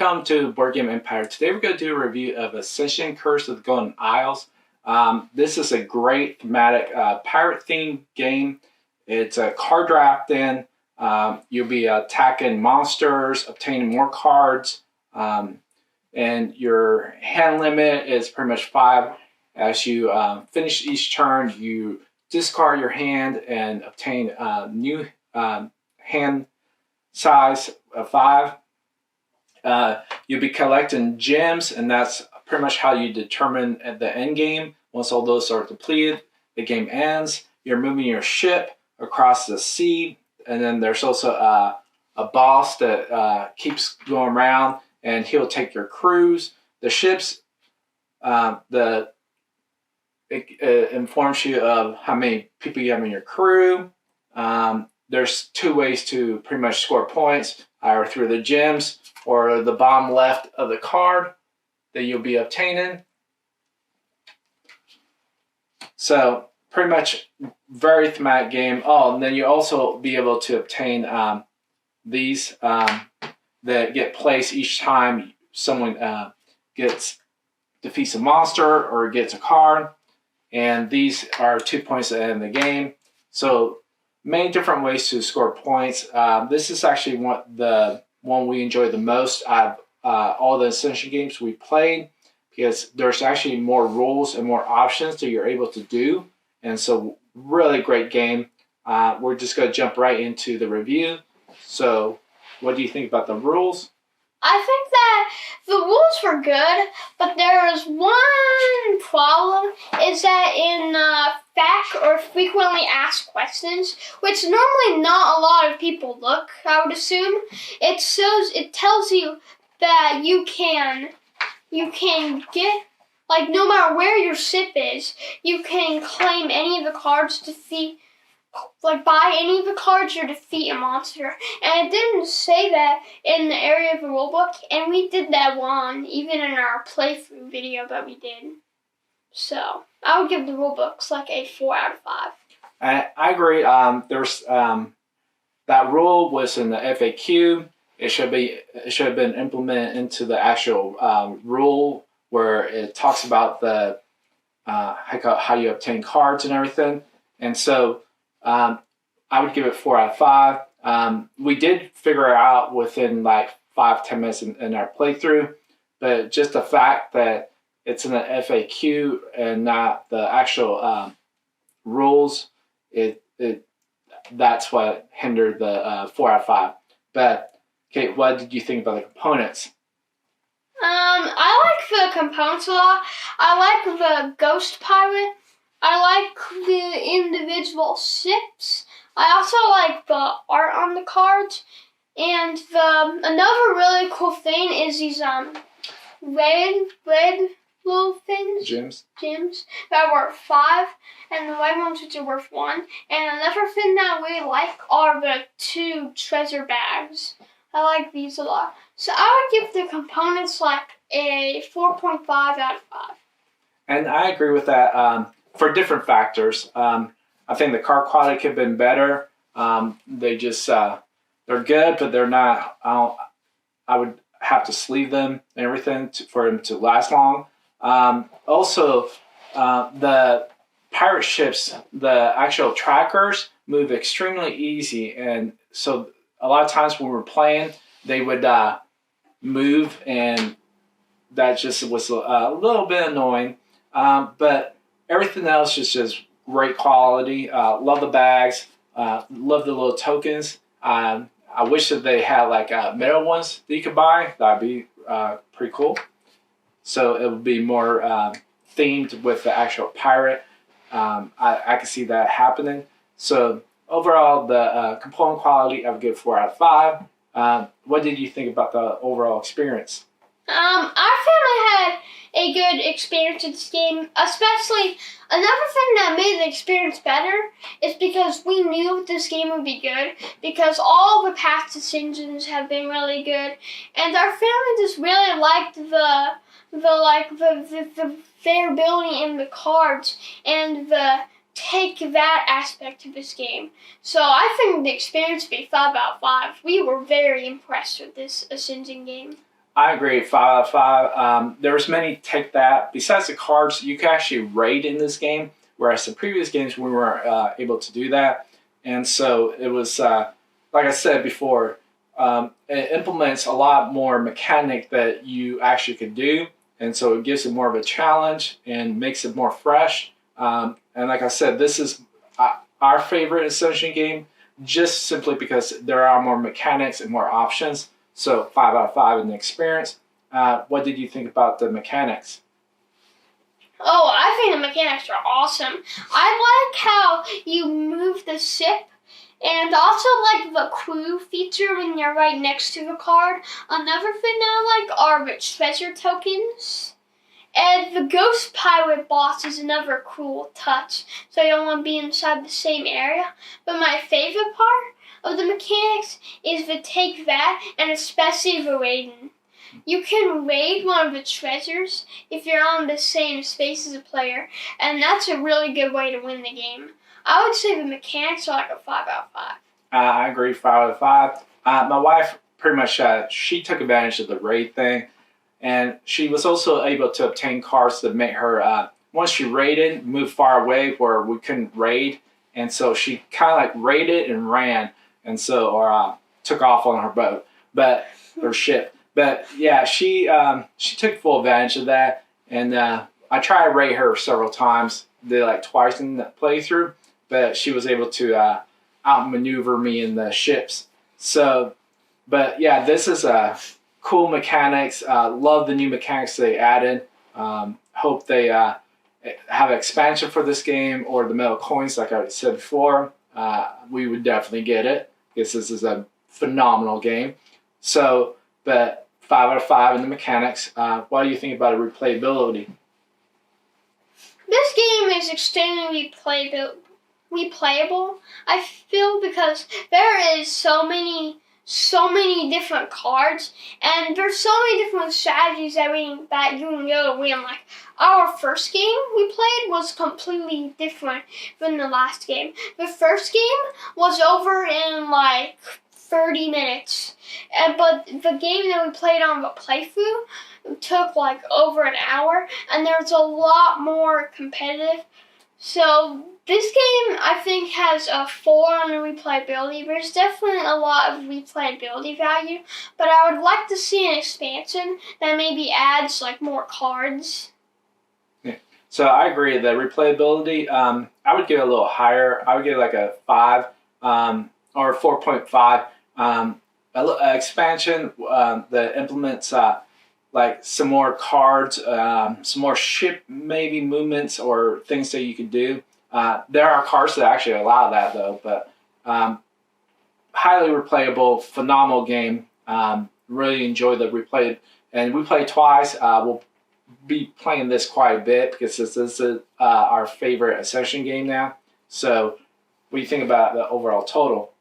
Welcome to Board Game Empire. Today we're going to do a review of Ascension Curse of the Golden Isles. This is a great thematic pirate-themed game. It's a card drafting. You'll be attacking monsters, obtaining more cards, and your hand limit is pretty much 5. As you finish each turn, you discard your hand and obtain a new hand size of 5. You'll be collecting gems, and that's pretty much how you determine at the end game. Once all those are depleted, the game ends. You're moving your ship across the sea, and then there's also a boss that keeps going around, and he'll take your crews. The ships, it informs you of how many people you have in your crew. There's 2 ways to pretty much score points, either through the gems or the bottom left of the card that you'll be obtaining. So pretty much very thematic game. Oh, and then you also be able to obtain these that get placed each time someone defeats a monster or gets a card. And these are 2 points at the end of the game. So many different ways to score points. This is actually the one we enjoy the most out of all the Ascension games we played, because there's actually more rules and more options that you're able to do. And so really great game. We're just going to jump right into the review. So what do you think about the rules? I think that the rules were good, but there is one problem, is that in fact or frequently asked questions, which normally not a lot of people look, I would assume, it tells you that you can get, like, no matter where your ship is, you can claim any of the cards to buy any of the cards or defeat a monster. And it didn't say that in the area of the rulebook, and we did that one even in our playthrough video that we did. So I would give the rulebooks like a 4 out of 5. I agree. There's that rule was in the FAQ. It should have been implemented into the actual rule where it talks about the how you obtain cards and everything. And so I would give it 4 out of 5. We did figure it out within like 5-10 minutes in our playthrough, but just the fact that it's in the FAQ and not the actual rules, that's what hindered the 4 out of 5. But okay, what did you think about the components? I like the components a lot. I like the ghost pirate. I like the individual ships. I also like the art on the cards. And another really cool thing is these red little things. Gems that are worth 5, and the white ones which are worth 1. And another thing that we like are the 2 treasure bags. I like these a lot. So I would give the components like a 4.5 out of 5. And I agree with that. For different factors. I think the card quality could have been better. They just, they're good, but they're not, I would have to sleeve them and everything for them to last long. Also, the pirate ships, the actual trackers move extremely easy. And so a lot of times when we're playing, they would move, and that just was a little bit annoying. But everything else is just great quality. Love the bags. Love the little tokens. I wish that they had like metal ones that you could buy. That'd be pretty cool. So it would be more themed with the actual pirate. I can see that happening. So overall, the component quality, I would give 4 out of 5. What did you think about the overall experience? Our family had a good experience in this game, especially another thing that made the experience better is because we knew this game would be good, because all the past Ascensions have been really good, and our family just really liked the variability in the cards and the take that aspect of this game. So I think the experience would be 5 out of 5. We were very impressed with this Ascension game. I agree, 5 out of 5. There was many take that. Besides the cards, you can actually raid in this game, whereas the previous games we weren't able to do that. And so it was, like I said before, it implements a lot more mechanic that you actually could do. And so it gives it more of a challenge and makes it more fresh. And like I said, this is our favorite Ascension game, just simply because there are more mechanics and more options. So 5 out of 5 in the experience. What did you think about the mechanics? Oh, I think the mechanics are awesome. I like how you move the ship, and also like the crew feature when you're right next to the card. Another thing I like are treasure tokens. And the ghost pirate boss is another cool touch, so you don't want to be inside the same area. But my favorite part of the mechanics is the take that, and especially the raiding. You can raid one of the treasures if you're on the same space as a player, and that's a really good way to win the game. I would say the mechanics are like a 5 out of 5. I agree, 5 out of 5. My wife pretty much, she took advantage of the raid thing, and she was also able to obtain cards that make her, once she raided, move far away where we couldn't raid, and so she kind of like raided and ran, and so, or took off on her boat, or ship. But yeah, she took full advantage of that, and I tried to raid her several times, did like twice in the playthrough, but she was able to outmaneuver me in the ships. So, but yeah, this is cool mechanics. Love the new mechanics they added. Hope they have an expansion for this game or the metal coins, like I said before. We would definitely get it because this is a phenomenal game. So, but 5 out of 5 in the mechanics. What do you think about replayability? This game is extremely replayable, I feel, because there is so many different cards, and there's so many different strategies that you can go to win. Like, our first game we played was completely different from the last game. The first game was over in like 30 minutes, but the game that we played on the playthrough took like over an hour, and there's a lot more competitive. So this game, I think, has a 4 on the replayability. There's definitely a lot of replayability value, but I would like to see an expansion that maybe adds like more cards. Yeah. So I agree. The replayability, I would give it a little higher. I would give it like a 5 or 4.5. Expansion that implements like some more cards, some more ship maybe movements or things that you could do. There are cards that actually allow that though, but highly replayable, phenomenal game. Really enjoy the replay, and we played twice. We'll be playing this quite a bit because this is our favorite Ascension game now. So what do you think about the overall total?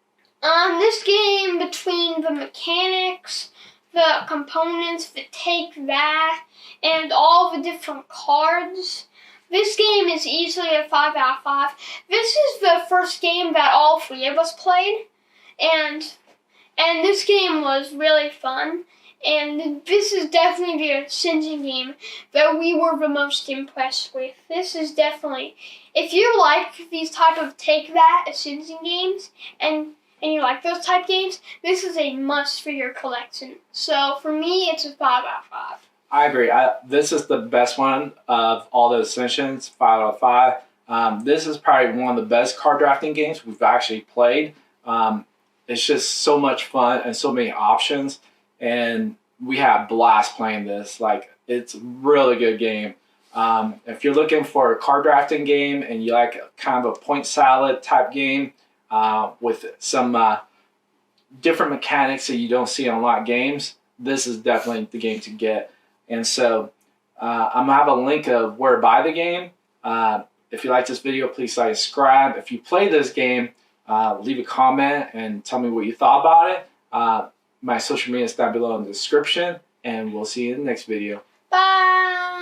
This game, between the mechanics, the components, the take that, and all the different cards, this game is easily a 5 out of 5. This is the first game that all 3 of us played, and this game was really fun. And this is definitely the Ascension game that we were the most impressed with. This is definitely, if you like these type of take that Ascension games, and you like those type games, this is a must for your collection. So for me, it's a 5 out of 5. I agree. This is the best one of all the Ascensions, 5 out of 5. This is probably one of the best card drafting games we've actually played. It's just so much fun and so many options, and we have a blast playing this. Like, it's a really good game. If you're looking for a card drafting game and you like kind of a point salad type game, with some different mechanics that you don't see in a lot of games, this is definitely the game to get. And so I'm going to have a link of where to buy the game. If you like this video, please like, subscribe. If you play this game, leave a comment and tell me what you thought about it. My social media is down below in the description, and we'll see you in the next video. Bye!